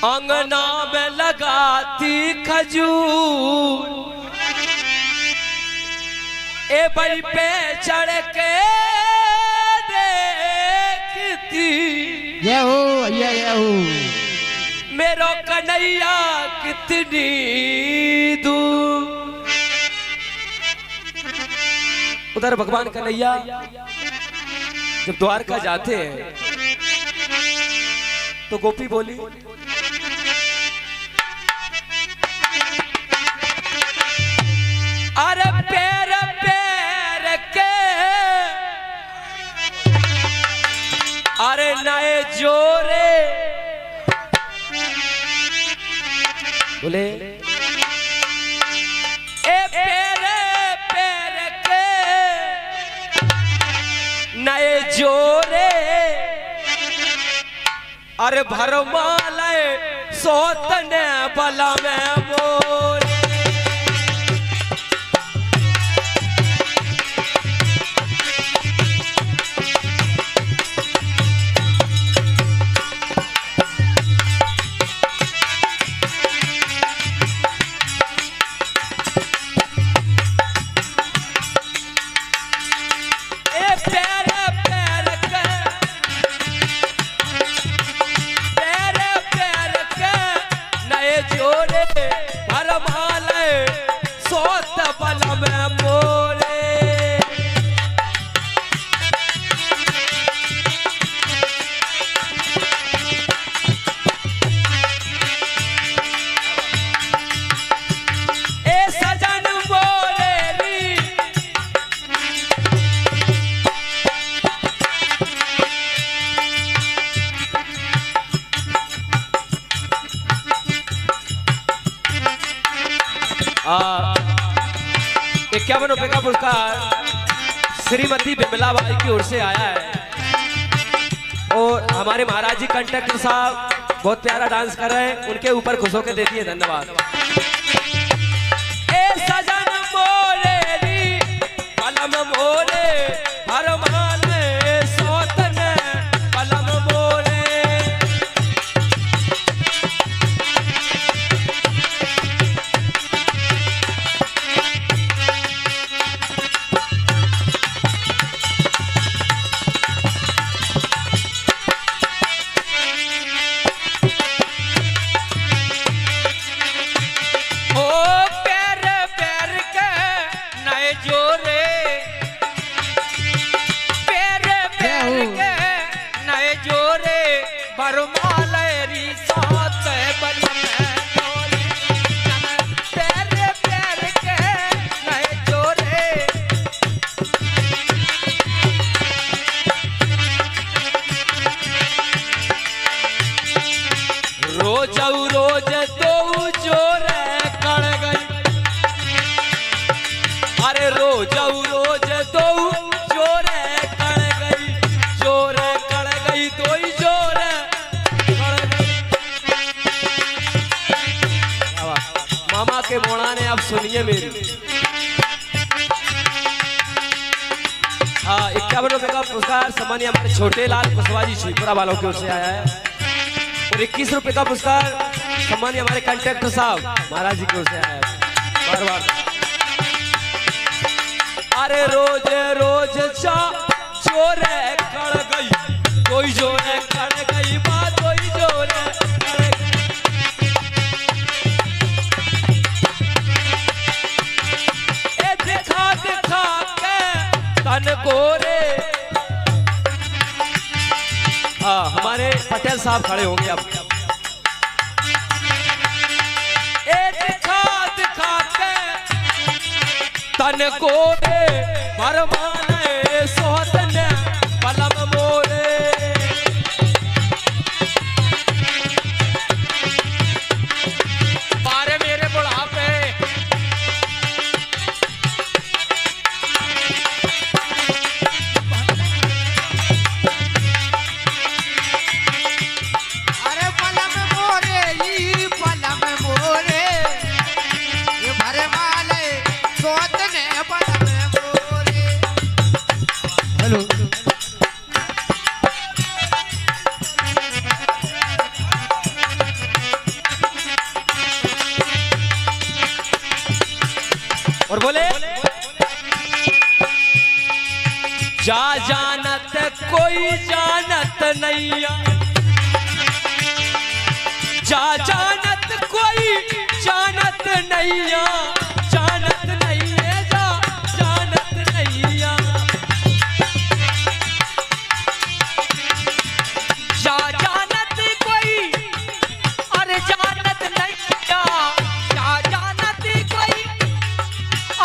अंगना में लगाती खजूर ए बई पे चढ़ के देखती मेरो कन्हैया कितनी दूर। उधर भगवान कन्हैया जब द्वारका जाते हैं तो गोपी बोली अरे पैर पैर के अरे नए जोरे बोले ए पैर पैर के नए जोरे अरे भरमाले सोतने बला में बोले ₹51 का पुरस्कार श्रीमती बिमला बाई की ओर से आया है और हमारे महाराज जी कंडक्टर साहब बहुत प्यारा डांस कर रहे हैं, उनके ऊपर खुश होकर देती है। धन्यवाद। ए सजन मोरे री पलम मोरे हरमाने सोतने पलम मोरे रोज तो जोर कड़ गई अरे रोज तो जोर कड़ गई तो ही जोर कड़ गई। मामा के मोड़ा ने अब सुनिए मेरी। ₹51 का पुरस्कार सम्मानीय हमारे छोटे लाल कुशवाहा जी शिवपुरा वालों की ओर से आया है और ₹21 का पुरस्कार सम्मानीय हमारे कंडक्टर साहब महाराज जी की ओर से आया है। बार बार अरे रोज जोर कड़ गई कोई जोर कड़ गई बात कोई जोर देखा के तन गोरे। हमारे पटेल साहब खड़े होंगे अब। दिखा के तन गोरे भरमाने सोतने पलम मोरे बारे मेरे बुढ़ापे हेलो। जा जानत कोई जानत नहीं, जा जानत कोई जानत नहीं, जानत नहीं है जा जानत नहीं, जा जानत कोई अरे जानत नहीं, जा जानत कोई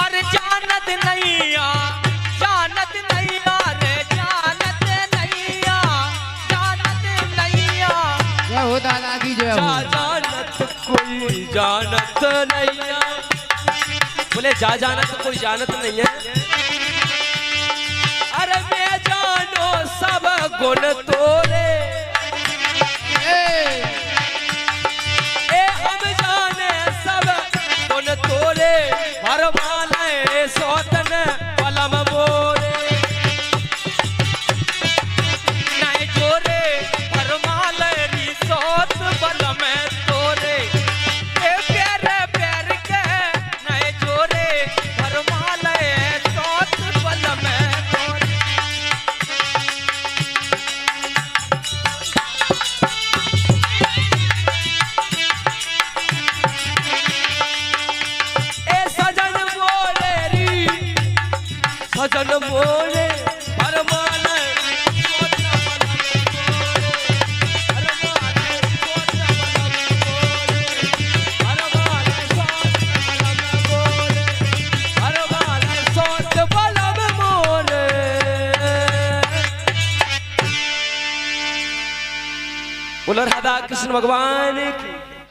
अरे जानत नहीं, जानत नहीं रे जानत नहीं, जानत नहीं जय हो दादा की जय हो। जानत कोई जानत नहीं, बोले जा जानत कोई जानत नहीं है। अरे मैं जानो सब गुण तोरे, ए हम जाने सब गुण तोरे, भरमाले सोतन पलम मोरे, नहीं जोरे भरमाले री सोत बलम तोरे, ए प्यारे प्यार के नहीं जोरे भरमाले सोत बलम तोरे। ए सजन मोरे री सजन मोरे भरमाले सोत बलम तोरे, भरमाले सोत बलम मोरे। बोलो राधा कृष्ण भगवान की।